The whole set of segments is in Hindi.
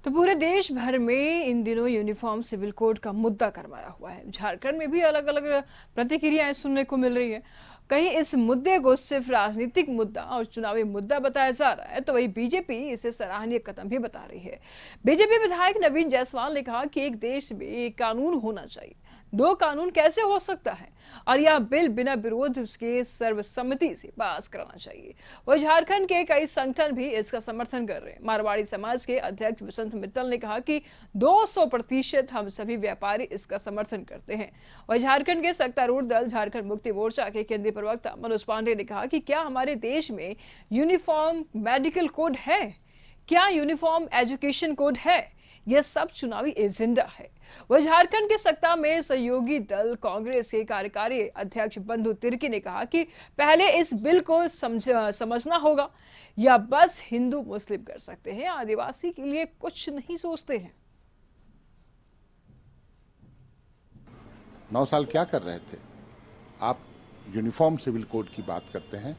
तो पूरे देश भर में इन दिनों यूनिफॉर्म सिविल कोड का मुद्दा गरमाया हुआ है। झारखंड में भी अलग अलग प्रतिक्रियाएं सुनने को मिल रही है। कहीं इस मुद्दे को सिर्फ राजनीतिक मुद्दा और चुनावी मुद्दा बताया जा रहा है, तो वही बीजेपी इसे सराहनीय कदम भी बता रही है। बीजेपी विधायक नवीन जायसवाल ने कहा कि एक देश में एक कानून होना चाहिए, दो कानून कैसे हो सकता है, और यह बिल बिना विरोध के सर्वसम्मति से पास कराना चाहिए। वह झारखंड के कई संगठन भी इसका समर्थन कर रहे हैं। मारवाड़ी समाज के अध्यक्ष बसंत मित्तल ने कहा कि 200% हम सभी व्यापारी इसका समर्थन करते हैं। वह झारखंड के सत्तारूढ़ दल झारखंड मुक्ति मोर्चा के केंद्रीय प्रवक्ता मनोज पांडे ने कहा कि क्या हमारे देश में यूनिफॉर्म मेडिकल कोड है, क्या यूनिफॉर्म एजुकेशन कोड है, यह सब चुनावी एजेंडा है। वह झारखंड के सत्ता में सहयोगी दल कांग्रेस के कार्यकारी अध्यक्ष बंधु तिर्की ने कहा कि पहले इस बिल को समझना होगा, या बस हिंदू मुस्लिम कर सकते हैं, आदिवासी के लिए कुछ नहीं सोचते हैं। 9 साल क्या कर रहे थे आप? यूनिफॉर्म सिविल कोड की बात करते हैं।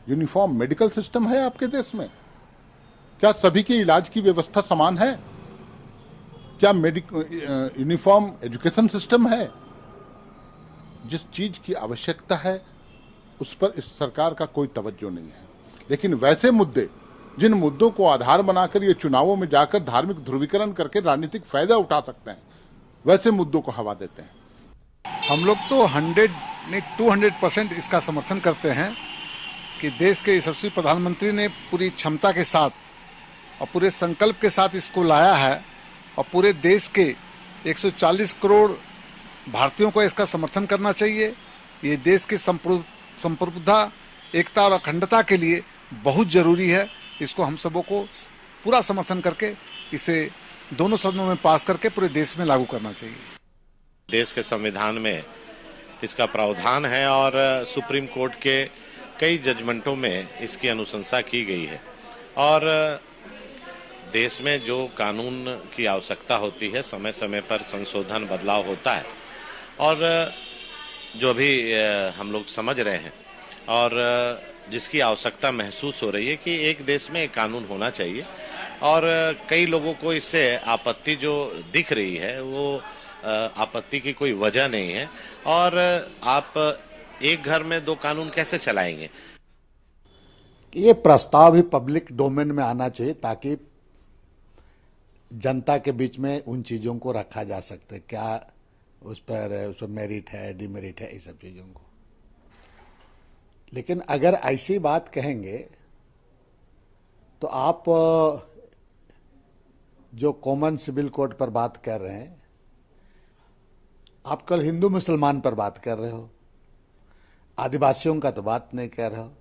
यूनिफॉर्म मेडिकल सिस्टम है आपके देश में? क्या सभी के इलाज की व्यवस्था समान है? क्या यूनिफॉर्म एजुकेशन सिस्टम है? जिस चीज की आवश्यकता है उस पर इस सरकार का कोई तवज्जो नहीं है। लेकिन वैसे मुद्दे, जिन मुद्दों को आधार बनाकर ये चुनावों में जाकर धार्मिक ध्रुवीकरण करके राजनीतिक फायदा उठा सकते हैं, वैसे मुद्दों को हवा देते हैं। हम लोग तो 100 नहीं 200% इसका समर्थन करते हैं कि देश के यशस्वी प्रधानमंत्री ने पूरी क्षमता के साथ और पूरे संकल्प के साथ इसको लाया है, और पूरे देश के 140 करोड़ भारतीयों को इसका समर्थन करना चाहिए। ये देश की संप्रभुता, एकता और अखंडता के लिए बहुत जरूरी है। इसको हम सबों को पूरा समर्थन करके इसे दोनों सदनों में पास करके पूरे देश में लागू करना चाहिए। देश के संविधान में इसका प्रावधान है और सुप्रीम कोर्ट के कई जजमेंटों में इसकी अनुशंसा की गई है, और देश में जो कानून की आवश्यकता होती है समय समय पर संशोधन बदलाव होता है, और जो अभी हम लोग समझ रहे हैं और जिसकी आवश्यकता महसूस हो रही है कि एक देश में एक कानून होना चाहिए, और कई लोगों को इससे आपत्ति जो दिख रही है वो आपत्ति की कोई वजह नहीं है। और आप एक घर में दो कानून कैसे चलाएंगे? ये प्रस्ताव भी पब्लिक डोमेन में आना चाहिए ताकि जनता के बीच में उन चीज़ों को रखा जा सकते, क्या उस पर मेरिट है, डिमेरिट है, इस सब चीज़ों को। लेकिन अगर ऐसी बात कहेंगे तो आप जो कॉमन सिविल कोड पर बात कर रहे हैं, आप कल हिंदू मुसलमान पर बात कर रहे हो, आदिवासियों का तो बात नहीं कर रहे हो।